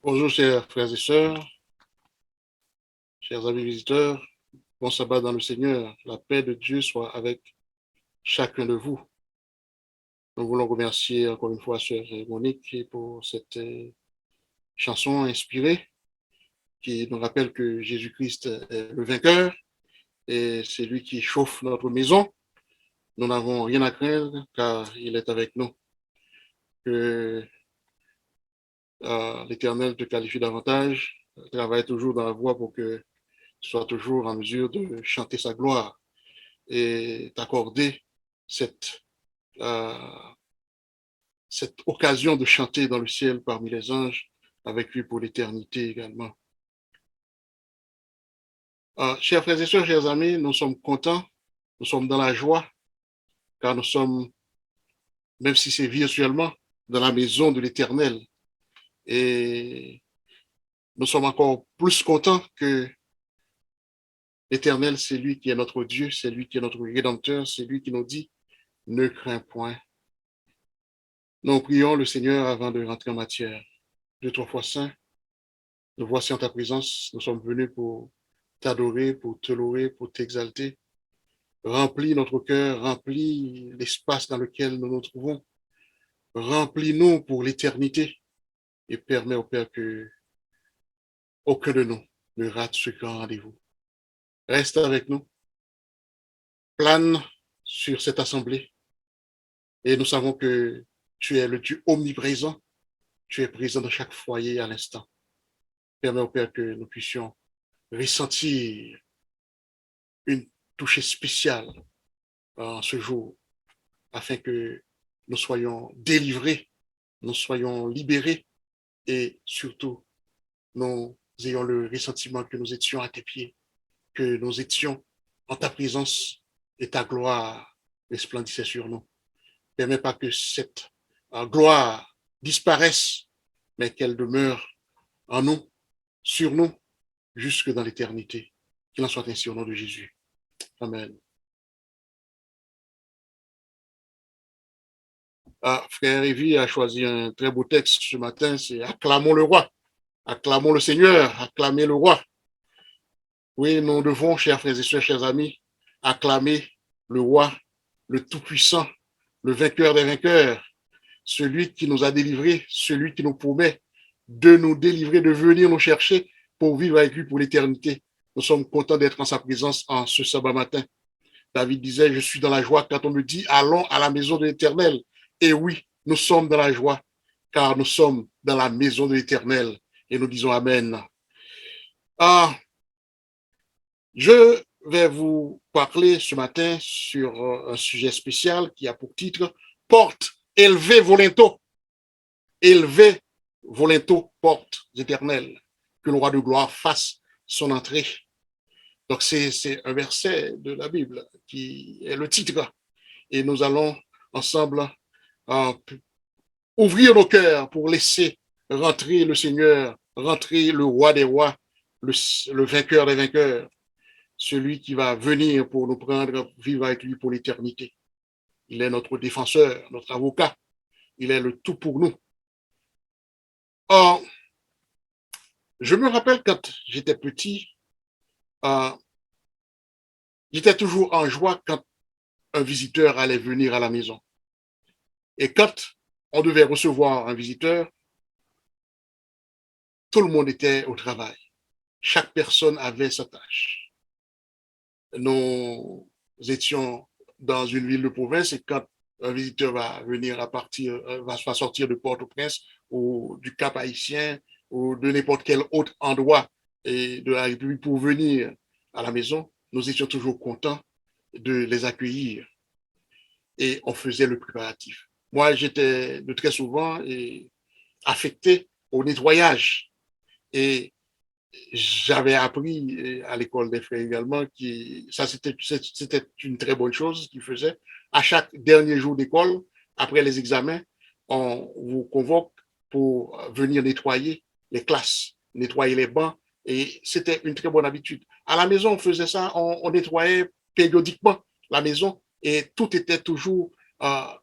Bonjour, chers frères et sœurs, chers amis visiteurs. Bon sabbat dans le Seigneur. La paix de Dieu soit avec chacun de vous. Nous voulons remercier encore une fois Sœur Monique pour cette chanson inspirée qui nous rappelle que Jésus-Christ est le vainqueur et c'est lui qui chauffe notre maison. Nous n'avons rien à craindre car il est avec nous. Que l'Éternel te qualifie davantage, travaille toujours dans la voie pour que tu sois toujours en mesure de chanter sa gloire et t'accorder cette, euh, cette occasion de chanter dans le ciel parmi les anges avec lui pour l'éternité également. Chers frères et sœurs, chers amis, nous sommes contents, nous sommes dans la joie, car nous sommes, même si c'est virtuellement, dans la maison de l'Éternel. Et nous sommes encore plus contents que l'Éternel, c'est lui qui est notre Dieu, c'est lui qui est notre Rédempteur, c'est lui qui nous dit, ne crains point. Nous prions le Seigneur avant de rentrer en matière. Dieu trois fois saint, nous voici en ta présence, nous sommes venus pour t'adorer, pour te louer, pour t'exalter. Remplis notre cœur, remplis l'espace dans lequel nous nous trouvons. Remplis-nous pour l'éternité et permets au Père que aucun de nous ne rate ce grand rendez-vous. Reste avec nous, plane sur cette assemblée et nous savons que tu es le Dieu omniprésent, tu es présent dans chaque foyer à l'instant. Permets au Père que nous puissions ressentir une touche spéciale en ce jour afin que nous soyons délivrés, nous soyons libérés et surtout nous ayons le ressentiment que nous étions à tes pieds, que nous étions en ta présence et ta gloire resplendissait sur nous. Permets pas que cette gloire disparaisse, mais qu'elle demeure en nous, sur nous, jusque dans l'éternité. Qu'il en soit ainsi au nom de Jésus. Amen. Frère Evie a choisi un très beau texte ce matin, c'est Acclamons le roi, acclamons le Seigneur, acclamez le roi. Oui, nous devons, chers frères et sœurs, chers amis, acclamer le roi, le Tout-Puissant, le vainqueur des vainqueurs, celui qui nous a délivrés, celui qui nous promet de nous délivrer, de venir nous chercher pour vivre avec lui pour l'éternité. Nous sommes contents d'être en sa présence en ce sabbat matin. David disait, je suis dans la joie quand on me dit, allons à la maison de l'Éternel. Et oui, nous sommes dans la joie, car nous sommes dans la maison de l'Éternel. Et nous disons Amen. Ah, je vais vous parler ce matin sur un sujet spécial qui a pour titre Porte élevée volonto. Élevée volonto, porte éternelle. Que le roi de gloire fasse son entrée. Donc, c'est un verset de la Bible qui est le titre. Et nous allons ensemble euh, ouvrir nos cœurs pour laisser rentrer le Seigneur, rentrer le roi des rois, le vainqueur des vainqueurs, celui qui va venir pour nous prendre, vivre avec lui pour l'éternité. Il est notre défenseur, notre avocat. Il est le tout pour nous. Or, je me rappelle quand j'étais petit, euh, j'étais toujours en joie quand un visiteur allait venir à la maison. Et quand on devait recevoir un visiteur, tout le monde était au travail. Chaque personne avait sa tâche. Nous étions dans une ville de province et quand un visiteur va venir à partir, va sortir de Port-au-Prince ou du Cap Haïtien ou de n'importe quel autre endroit et de la République pour venir à la maison, nous étions toujours contents de les accueillir et on faisait le préparatif. Moi, j'étais de très souvent affecté au nettoyage et j'avais appris à l'école des frères également que ça c'était une très bonne chose qu'ils faisaient. À chaque dernier jour d'école, après les examens, on vous convoque pour venir nettoyer les classes, nettoyer les bancs, et c'était une très bonne habitude. À la maison, on faisait ça, on nettoyait périodiquement la maison et tout était toujours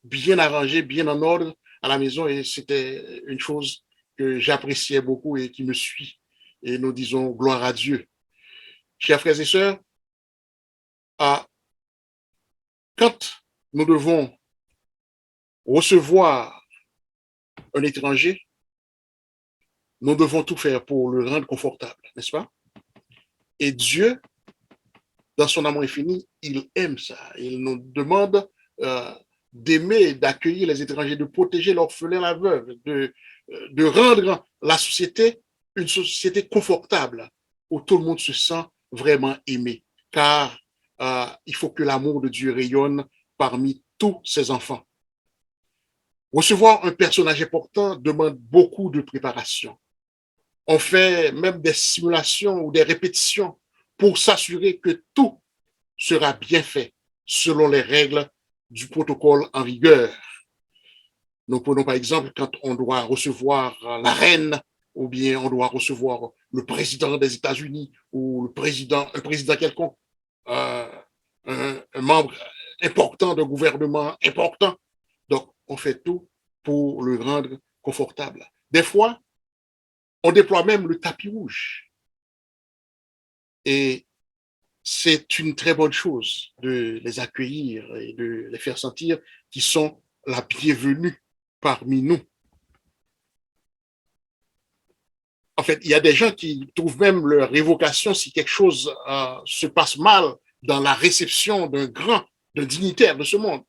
bien arrangé, bien en ordre à la maison et c'était une chose que j'appréciais beaucoup et qui me suit. Et nous disons gloire à Dieu. Chers frères et sœurs, quand nous devons recevoir un étranger, nous devons tout faire pour le rendre confortable, n'est-ce pas? Et Dieu, dans son amour infini, il aime ça. Il nous demande d'aimer, d'accueillir les étrangers, de protéger l'orphelin, la veuve, de rendre la société une société confortable où tout le monde se sent vraiment aimé. Car il faut que l'amour de Dieu rayonne parmi tous ses enfants. Recevoir un personnage important demande beaucoup de préparation. On fait même des simulations ou des répétitions pour s'assurer que tout sera bien fait selon les règles du protocole en vigueur. Nous prenons par exemple quand on doit recevoir la reine ou bien on doit recevoir le président des États-Unis ou un président quelconque, euh, un membre important d'un gouvernement important. Donc, on fait tout pour le rendre confortable. Des fois, on déploie même le tapis rouge. Et c'est une très bonne chose de les accueillir et de les faire sentir qu'ils sont la bienvenue parmi nous. En fait, il y a des gens qui trouvent même leur révocation si quelque chose se passe mal dans la réception d'un dignitaire de ce monde.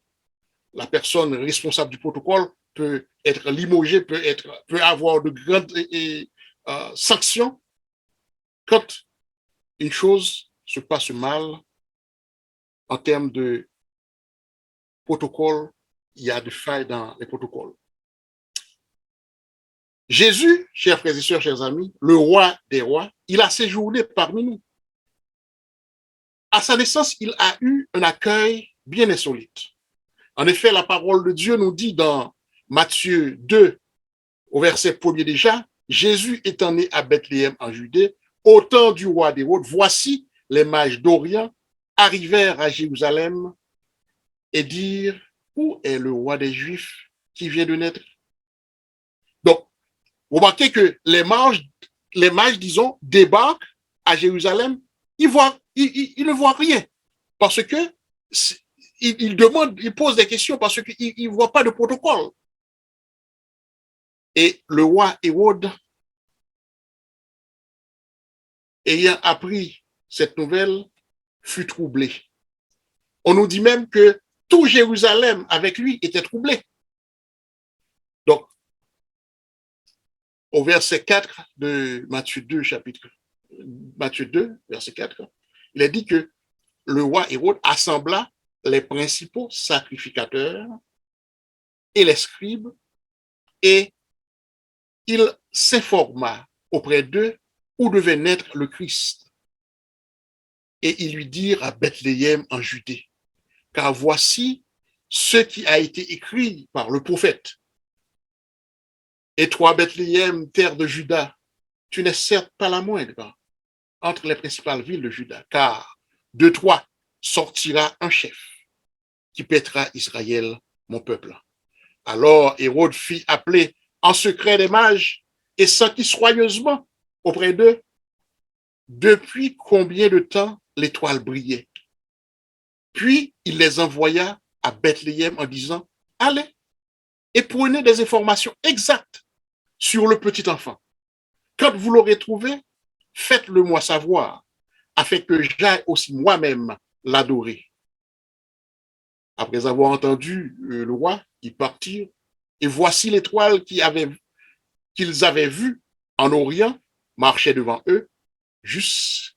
La personne responsable du protocole peut être limogée, peut avoir de grandes sanctions quand une chose se passe mal en termes de protocole, il y a des failles dans les protocoles. Jésus, chers frères et sœurs, chers amis, le roi des rois, il a séjourné parmi nous. À sa naissance, il a eu un accueil bien insolite. En effet, la parole de Dieu nous dit dans Matthieu 2, au verset 1er déjà, Jésus étant né à Bethléem en Judée, au temps du roi d'Hérode, voici les mages d'Orient arrivèrent à Jérusalem et dirent, où est le roi des Juifs qui vient de naître? Donc, remarquez que les mages, disons, débarquent à Jérusalem, ils ne voient rien parce que ils demandent, ils posent des questions parce qu'ils ne voient pas de protocole. Et le roi Hérode, ayant appris cette nouvelle, fut troublé. On nous dit même que tout Jérusalem avec lui était troublé. Donc, au verset 4 de Matthieu 2, Matthieu 2, verset 4, il est dit que le roi Hérode assembla les principaux sacrificateurs et les scribes et il s'informa auprès d'eux où devait naître le Christ. Et ils lui dirent à Bethléem en Judée, car voici ce qui a été écrit par le prophète. Et toi, Bethléem, terre de Juda, tu n'es certes pas la moindre entre les principales villes de Juda, car de toi sortira un chef qui paîtra Israël, mon peuple. Alors Hérode fit appeler en secret les mages et s'enquit soigneusement auprès d'eux depuis combien de temps l'étoile brillait. Puis il les envoya à Bethléem en disant, allez et prenez des informations exactes sur le petit enfant. Quand vous l'aurez trouvé, faites-le moi savoir, afin que j'aille aussi moi-même l'adorer. Après avoir entendu le roi, ils partirent, et voici l'étoile qu'ils avaient vue en Orient marchait devant eux, jusqu'à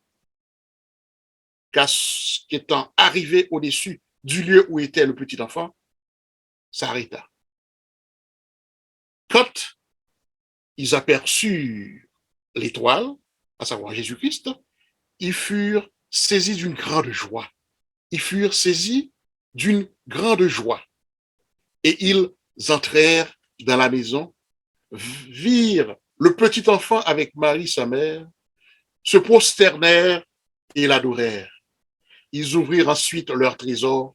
ce qu'étant arrivé au-dessus du lieu où était le petit enfant, s'arrêta. Quand ils aperçurent l'étoile, à savoir Jésus-Christ, ils furent saisis d'une grande joie. Ils furent saisis d'une grande joie. Et ils entrèrent dans la maison, virent le petit enfant avec Marie, sa mère, se prosternèrent et l'adorèrent. Ils ouvrirent ensuite leur trésor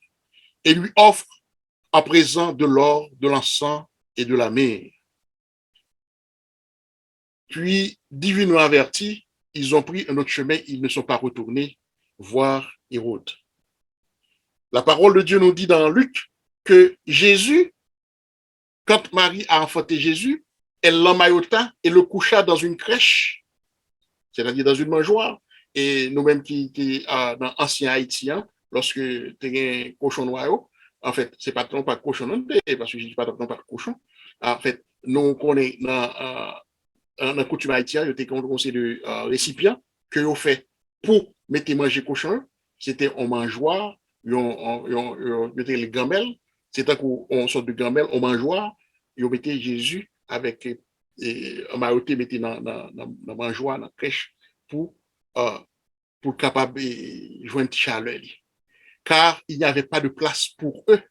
et lui offrent en présent de l'or, de l'encens et de la myrrhe. Puis, divinement avertis, ils ont pris un autre chemin, ils ne sont pas retournés voir Hérode. La parole de Dieu nous dit dans Luc que Jésus, quand Marie a enfanté Jésus, elle l'emmaillota et le coucha dans une crèche, c'est-à-dire dans une mangeoire. Et nous-mêmes qui dans l'ancien haïtien, lorsque tu as un cochon noir, en fait, c'est pas non pas cochon non parce que je dis pas non pas cochon. En fait, nous connaissons dans la coutume haïtienne, il y a un conseil de récipient que vous fait pour mettre manger cochon. C'était en mangeoire, il y a les gamelles, c'était qu'on sort de gamelle, on mangeoire, et on mettait Jésus avec un mailloté, mettait dans la mangeoire, dans la crèche, pour, euh, pour capable de joindre chaleur. Car il n'y avait pas de place pour eux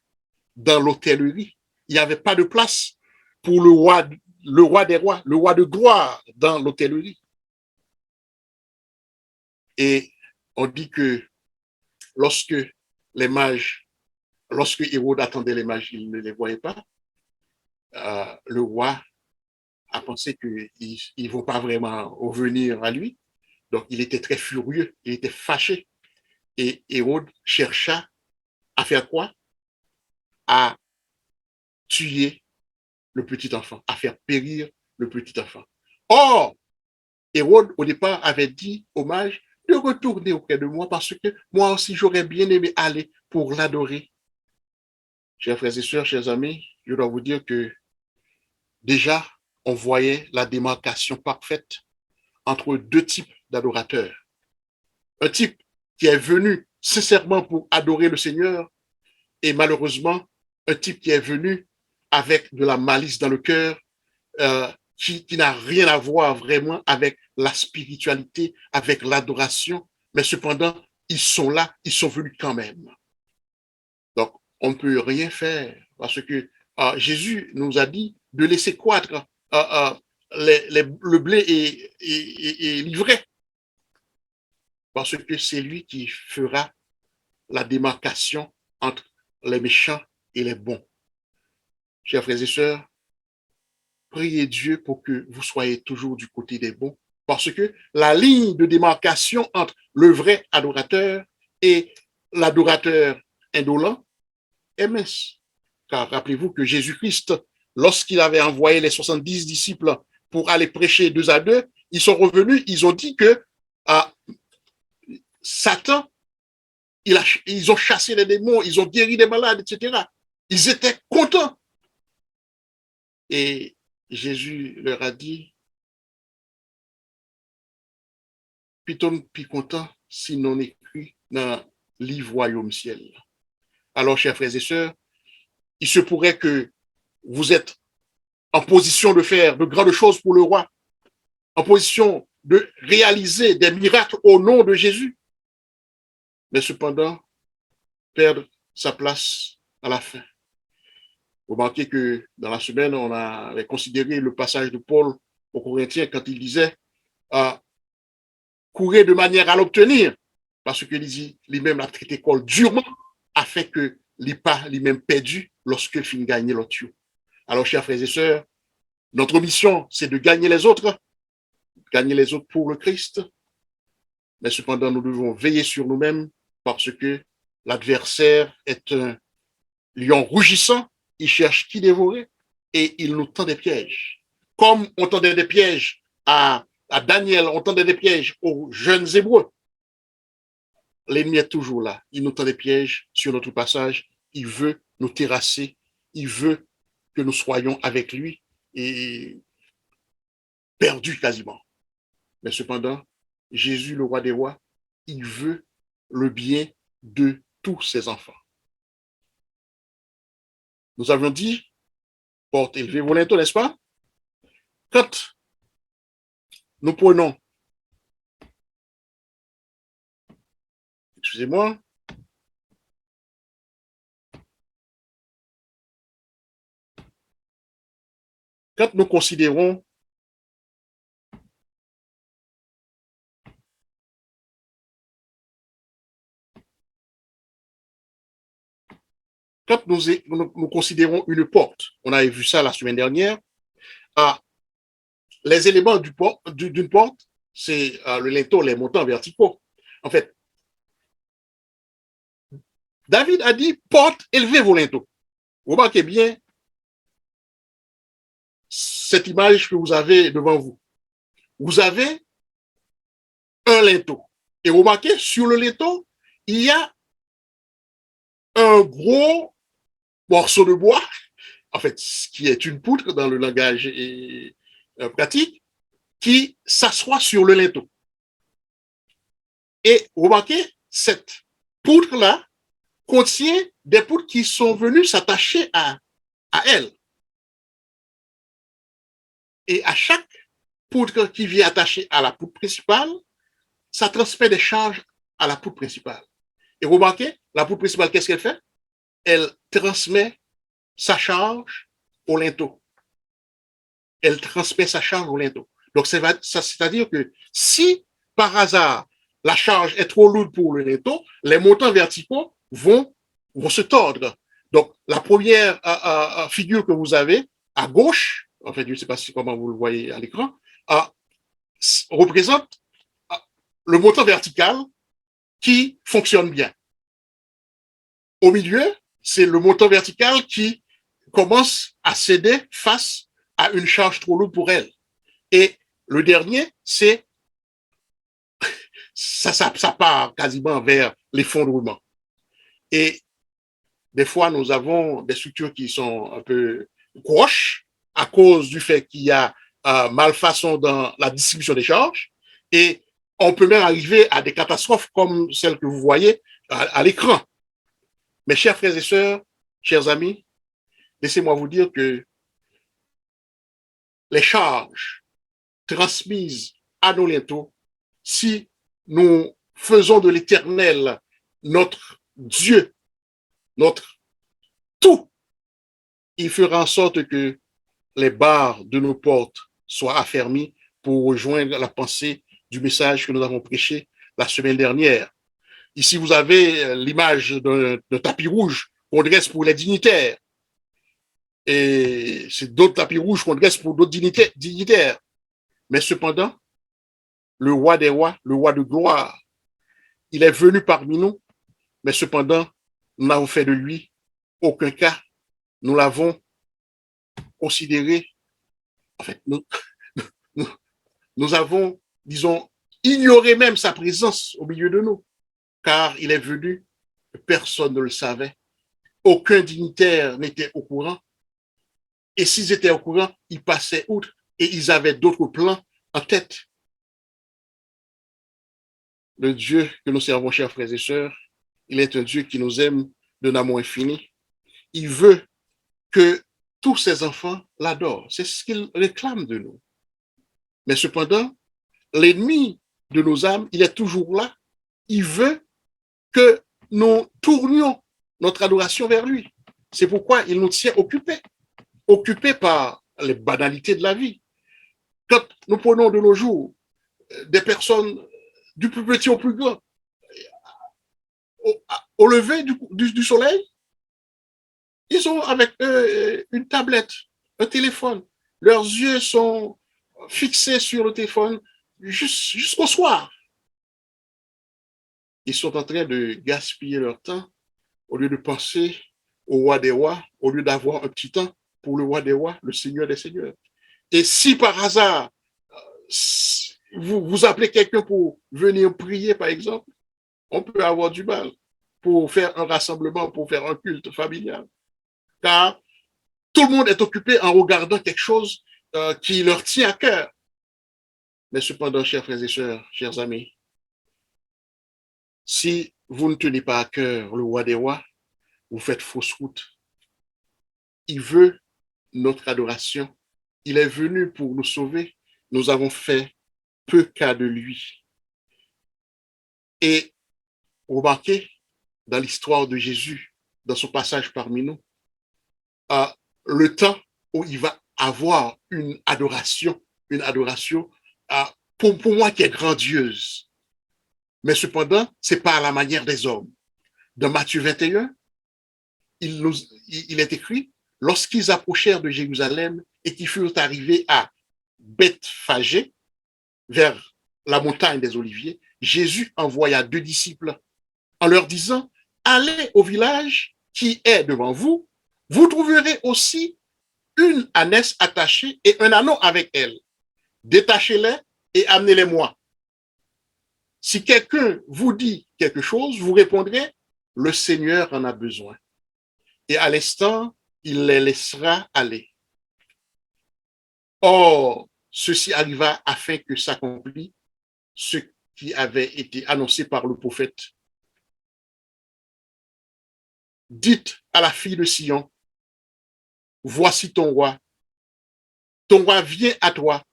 dans l'hôtellerie. Il n'y avait pas de place pour le roi des rois, le roi de gloire dans l'hôtellerie. Et on dit que lorsque les mages, lorsque Hérode attendait les mages, il ne les voyait pas, le roi a pensé qu'ils ne vont pas vraiment revenir à lui. Donc, il était très furieux, il était fâché. Et Hérode chercha à faire quoi? À tuer le petit enfant, à faire périr le petit enfant. Or, Hérode, au départ, avait dit aux mages de retourner auprès de moi parce que moi aussi, j'aurais bien aimé aller pour l'adorer. Chers frères et sœurs, chers amis, je dois vous dire que déjà, on voyait la démarcation parfaite entre deux types d'adorateurs. Un type qui est venu sincèrement pour adorer le Seigneur et malheureusement, un type qui est venu avec de la malice dans le cœur, qui n'a rien à voir vraiment avec la spiritualité, avec l'adoration, mais cependant, ils sont là, ils sont venus quand même. Donc, on ne peut rien faire parce que Jésus nous a dit de laisser croître le blé et l'ivraie parce que c'est lui qui fera la démarcation entre les méchants et les bons. Chers frères et sœurs, priez Dieu pour que vous soyez toujours du côté des bons, parce que la ligne de démarcation entre le vrai adorateur et l'adorateur indolent est mince. Car rappelez-vous que Jésus-Christ, lorsqu'il avait envoyé les 70 disciples pour aller prêcher 2 à 2, ils sont revenus, ils ont dit que Satan, ils ont chassé les démons, ils ont guéri des malades, etc. Ils étaient contents. Et Jésus leur a dit, piton pi content si non écrit dans le livre Royaume Ciel. Alors, chers frères et sœurs, il se pourrait que vous êtes en position de faire de grandes choses pour le roi, en position de réaliser des miracles au nom de Jésus, mais cependant, perdre sa place à la fin. Vous remarquez que dans la semaine, on avait considéré le passage de Paul aux Corinthiens quand il disait courir de manière à l'obtenir, parce que lui-même a traité Paul durement afin que les pas lui-même perdu lorsqu'il finit gagner l'autre. Alors, chers frères et sœurs, notre mission, c'est de gagner les autres pour le Christ, mais cependant, nous devons veiller sur nous-mêmes parce que l'adversaire est un lion rougissant, il cherche qui dévorer et il nous tend des pièges. Comme on tendait des pièges à Daniel, on tendait des pièges aux jeunes Hébreux. L'ennemi est toujours là. Il nous tend des pièges sur notre passage. Il veut nous terrasser. Il veut que nous soyons avec lui et perdus quasiment. Mais cependant, Jésus, le roi des rois, il veut le bien de tous ses enfants. Nous avions dit, porte élevée volonté, n'est-ce pas? Quand nous prenons, excusez-moi, quand nous considérons quand nous considérons une porte, on avait vu ça la semaine dernière, les éléments d'une porte, c'est le linteau, les montants verticaux. En fait, David a dit, porte, élevez vos linteaux. Remarquez bien cette image que vous avez devant vous. Vous avez un linteau. Et remarquez, sur le linteau, il y a un gros morceau de bois, en fait, qui est une poutre dans le langage pratique, qui s'assoit sur le linteau. Et remarquez, cette poutre-là contient des poutres qui sont venues s'attacher à elle. Et à chaque poutre qui vient attacher à la poutre principale, ça transmet des charges à la poutre principale. Et remarquez, la poutre principale, qu'est-ce qu'elle fait? Elle transmet sa charge au linteau. Elle transmet sa charge au linteau. Donc, c'est-à-dire que si, par hasard, la charge est trop lourde pour le linteau, les montants verticaux vont se tordre. Donc, la première figure que vous avez à gauche, en fait, je ne sais pas comment vous le voyez à l'écran, représente le montant vertical qui fonctionne bien. Au milieu, c'est le montant vertical qui commence à céder face à une charge trop lourde pour elle. Et le dernier, c'est ça part quasiment vers l'effondrement. Et des fois, nous avons des structures qui sont un peu gauches à cause du fait qu'il y a malfaçon dans la distribution des charges. Et on peut même arriver à des catastrophes comme celles que vous voyez à l'écran. Mes chers frères et sœurs, chers amis, laissez-moi vous dire que les charges transmises à nos linteaux, si nous faisons de l'Éternel notre Dieu, notre tout, il fera en sorte que les barres de nos portes soient affermies pour rejoindre la pensée du message que nous avons prêché la semaine dernière. Ici, vous avez l'image d'un tapis rouge qu'on dresse pour les dignitaires. Et c'est d'autres tapis rouges qu'on dresse pour d'autres dignitaires. Mais cependant, le roi des rois, le roi de gloire, il est venu parmi nous, mais cependant, nous n'avons fait de lui aucun cas. Nous l'avons considéré, en fait, nous avons, disons, ignoré même sa présence au milieu de nous, car il est venu, personne ne le savait, aucun dignitaire n'était au courant, et s'ils étaient au courant, ils passaient outre, et ils avaient d'autres plans en tête. Le Dieu que nous servons, chers frères et sœurs, il est un Dieu qui nous aime d'un amour infini. Il veut que tous ses enfants l'adorent. C'est ce qu'il réclame de nous. Mais cependant, l'ennemi de nos âmes, il est toujours là. Il veut que nous tournions notre adoration vers lui. C'est pourquoi il nous tient occupés par les banalités de la vie. Quand nous prenons de nos jours des personnes du plus petit au plus grand, au lever du soleil, ils ont avec eux une tablette, un téléphone. Leurs yeux sont fixés sur le téléphone jusqu'au soir. Ils sont en train de gaspiller leur temps au lieu de penser au roi des rois, au lieu d'avoir un petit temps pour le roi des rois, le Seigneur des seigneurs. Et si par hasard, vous appelez quelqu'un pour venir prier, par exemple, on peut avoir du mal pour faire un rassemblement, pour faire un culte familial. Car tout le monde est occupé en regardant quelque chose qui leur tient à cœur. Mais cependant, chers frères et sœurs, chers amis, si vous ne tenez pas à cœur le roi des rois, vous faites fausse route. Il veut notre adoration. Il est venu pour nous sauver. Nous avons fait peu cas de lui. Et remarquez, dans l'histoire de Jésus, dans son passage parmi nous, le temps où il va avoir une adoration pour moi qui est grandiose. Mais cependant, ce n'est pas à la manière des hommes. Dans Matthieu 21, il est écrit, lorsqu'ils approchèrent de Jérusalem et qu'ils furent arrivés à Bethphagée, vers la montagne des Oliviers, Jésus envoya 2 disciples en leur disant, allez au village qui est devant vous, vous trouverez aussi une ânesse attachée et un anneau avec elle. Détachez-les et amenez-les-moi. Si quelqu'un vous dit quelque chose, vous répondrez, le Seigneur en a besoin. Et à l'instant, il les laissera aller. Or, ceci arriva afin que s'accomplisse ce qui avait été annoncé par le prophète. Dites à la fille de Sion, voici ton roi vient à toi,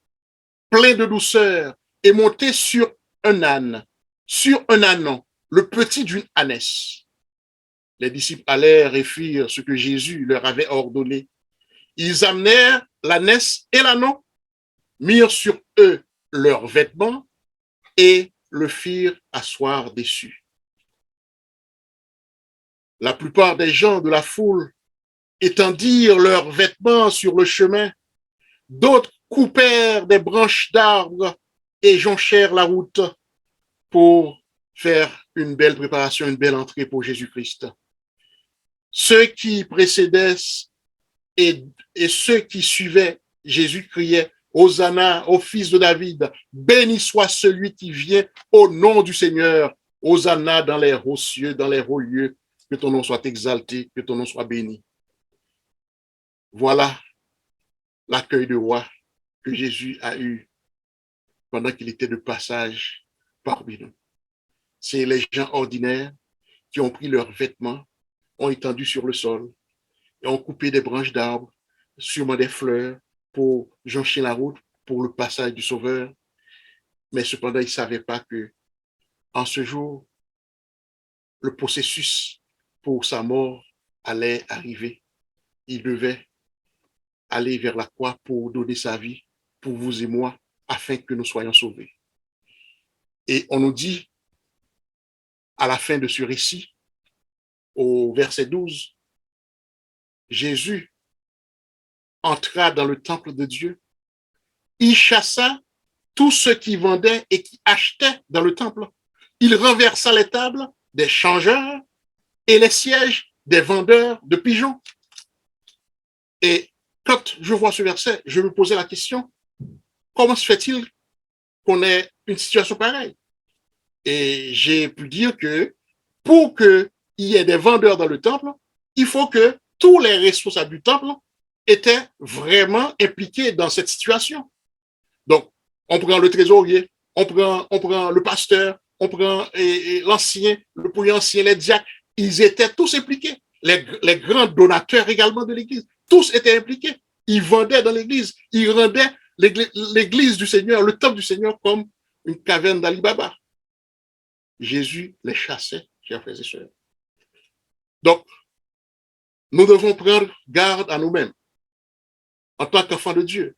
plein de douceur, et monté sur un âne, sur un ânon, le petit d'une ânesse. Les disciples allèrent et firent ce que Jésus leur avait ordonné. Ils amenèrent l'ânesse et l'ânon, mirent sur eux leurs vêtements et le firent asseoir dessus. La plupart des gens de la foule étendirent leurs vêtements sur le chemin. D'autres coupèrent des branches d'arbres et jonchèrent la route pour faire une belle préparation, une belle entrée pour Jésus-Christ. Ceux qui précédaient et ceux qui suivaient Jésus criaient, Hosanna au fils de David, béni soit celui qui vient au nom du Seigneur, Hosanna dans les hauts cieux, dans les hauts lieux, que ton nom soit exalté, que ton nom soit béni. Voilà l'accueil de roi que Jésus a eu pendant qu'il était de passage parmi nous. C'est les gens ordinaires qui ont pris leurs vêtements, ont étendu sur le sol et ont coupé des branches d'arbres, sûrement des fleurs, pour joncher la route pour le passage du Sauveur. Mais cependant, ils ne savaient pas que en ce jour, le processus pour sa mort allait arriver. Il devait aller vers la croix pour donner sa vie pour vous et moi, afin que nous soyons sauvés. Et on nous dit, à la fin de ce récit, au verset 12, Jésus entra dans le temple de Dieu. Il chassa tous ceux qui vendaient et qui achetaient dans le temple. Il renversa les tables des changeurs et les sièges des vendeurs de pigeons. Et quand je vois ce verset, je me posais la question, comment se fait-il qu'on ait une situation pareille? Et j'ai pu dire que pour qu'il y ait des vendeurs dans le temple, il faut que tous les responsables du temple étaient vraiment impliqués dans cette situation. Donc, on prend le trésorier, on prend le pasteur, on prend l'ancien, le premier ancien, les diacres, ils étaient tous impliqués. Les grands donateurs également de l'Église, tous étaient impliqués. Ils vendaient dans l'Église, ils rendaient l'Église du Seigneur, le temple du Seigneur comme une caverne d'Ali Baba. Jésus les chassait, chers frères et sœurs. Donc, nous devons prendre garde à nous-mêmes en tant qu'enfants de Dieu.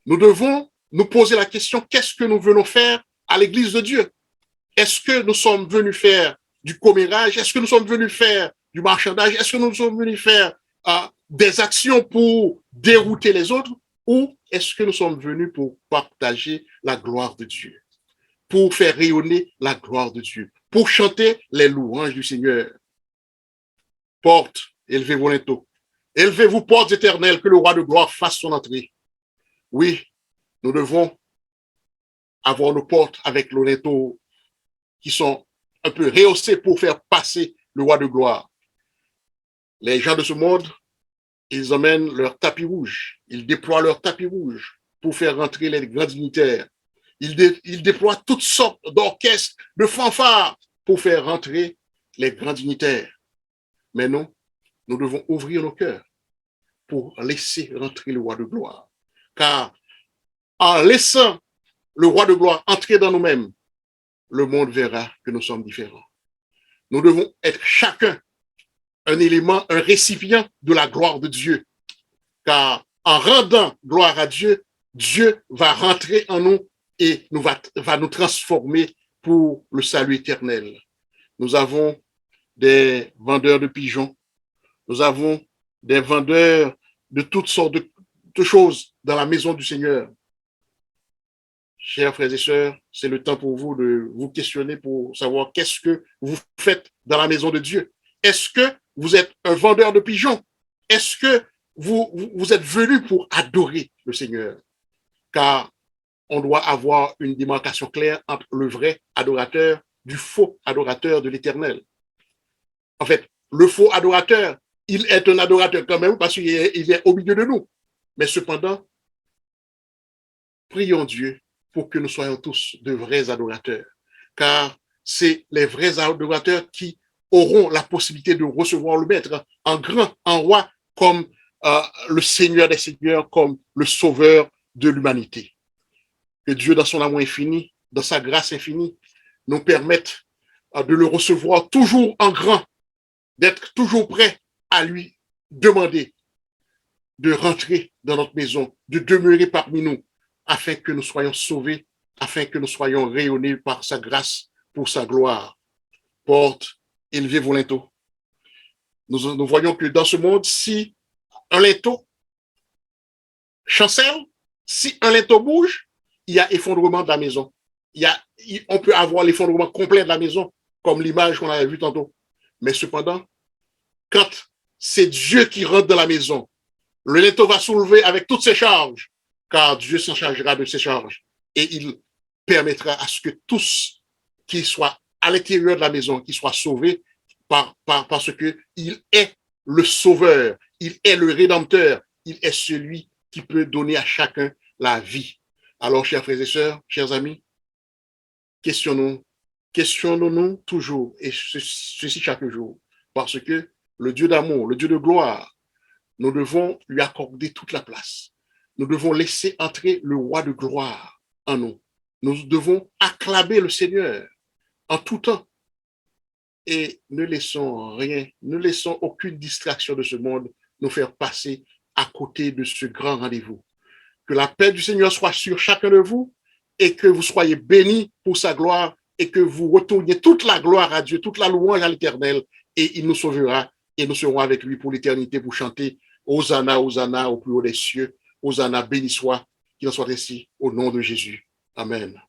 Nous devons nous poser la question, qu'est-ce que nous venons faire à l'Église de Dieu? Est-ce que nous sommes venus faire du commérage? Est-ce que nous sommes venus faire du marchandage? Est-ce que nous sommes venus faire des actions pour dérouter les autres? Ou est-ce que nous sommes venus pour partager la gloire de Dieu? Pour faire rayonner la gloire de Dieu? Pour chanter les louanges du Seigneur? Portes, élevez vos linteaux. Élevez-vous, portes éternelles, que le roi de gloire fasse son entrée. Oui, nous devons avoir nos portes avec nos linteaux qui sont un peu rehaussés pour faire passer le roi de gloire. Les gens de ce monde, ils emmènent leur tapis rouge. Ils déploient leur tapis rouge pour faire rentrer les grands dignitaires. Ils déploient toutes sortes d'orchestres, de fanfares pour faire rentrer les grands dignitaires. Mais non, nous devons ouvrir nos cœurs pour laisser rentrer le roi de gloire. Car en laissant le roi de gloire entrer dans nous-mêmes, le monde verra que nous sommes différents. Nous devons être chacun un élément, un récipient de la gloire de Dieu. Car en rendant gloire à Dieu, Dieu va rentrer en nous et va nous transformer pour le salut éternel. Nous avons des vendeurs de pigeons, nous avons des vendeurs de toutes sortes de choses dans la maison du Seigneur. Chers frères et sœurs, c'est le temps pour vous de vous questionner pour savoir qu'est-ce que vous faites dans la maison de Dieu. Est-ce que vous êtes un vendeur de pigeons? Est-ce que vous êtes venu pour adorer le Seigneur? Car on doit avoir une démarcation claire entre le vrai adorateur du faux adorateur de l'Éternel. En fait, le faux adorateur, il est un adorateur quand même parce qu'il est au milieu de nous. Mais cependant, prions Dieu pour que nous soyons tous de vrais adorateurs. Car c'est les vrais adorateurs qui auront la possibilité de recevoir le Maître en grand, en roi, comme le Seigneur des Seigneurs, comme le Sauveur de l'humanité. Que Dieu, dans son amour infini, dans sa grâce infinie, nous permette de le recevoir toujours en grand, d'être toujours prêt à lui demander de rentrer dans notre maison, de demeurer parmi nous, afin que nous soyons sauvés, afin que nous soyons rayonnés par sa grâce, pour sa gloire. Porte, élevez vos linteaux. Nous voyons que dans ce monde, si un linteau chancelle, si un linteau bouge, il y a effondrement de la maison. On peut avoir l'effondrement complet de la maison, comme l'image qu'on avait vue tantôt. Mais cependant, quand c'est Dieu qui rentre dans la maison, le linteau va soulever avec toutes ses charges, car Dieu s'en chargera de ses charges. Et il permettra à ce que tous qui soient à l'intérieur de la maison, qui soient sauvés parce qu'il est le sauveur, il est le rédempteur, il est celui qui peut donner à chacun la vie. Alors, chers frères et sœurs, chers amis, questionnons-nous toujours, et ceci chaque jour, parce que le Dieu d'amour, le Dieu de gloire, nous devons lui accorder toute la place. Nous devons laisser entrer le roi de gloire en nous. Nous devons acclamer le Seigneur en tout temps. Et ne laissons rien, ne laissons aucune distraction de ce monde nous faire passer à côté de ce grand rendez-vous. Que la paix du Seigneur soit sur chacun de vous et que vous soyez bénis pour sa gloire et que vous retourniez toute la gloire à Dieu, toute la louange à l'Éternel et il nous sauvera et nous serons avec lui pour l'éternité pour chanter Hosanna, Hosanna au plus haut des cieux, Hosanna, béni soit, qu'il en soit ainsi au nom de Jésus. Amen.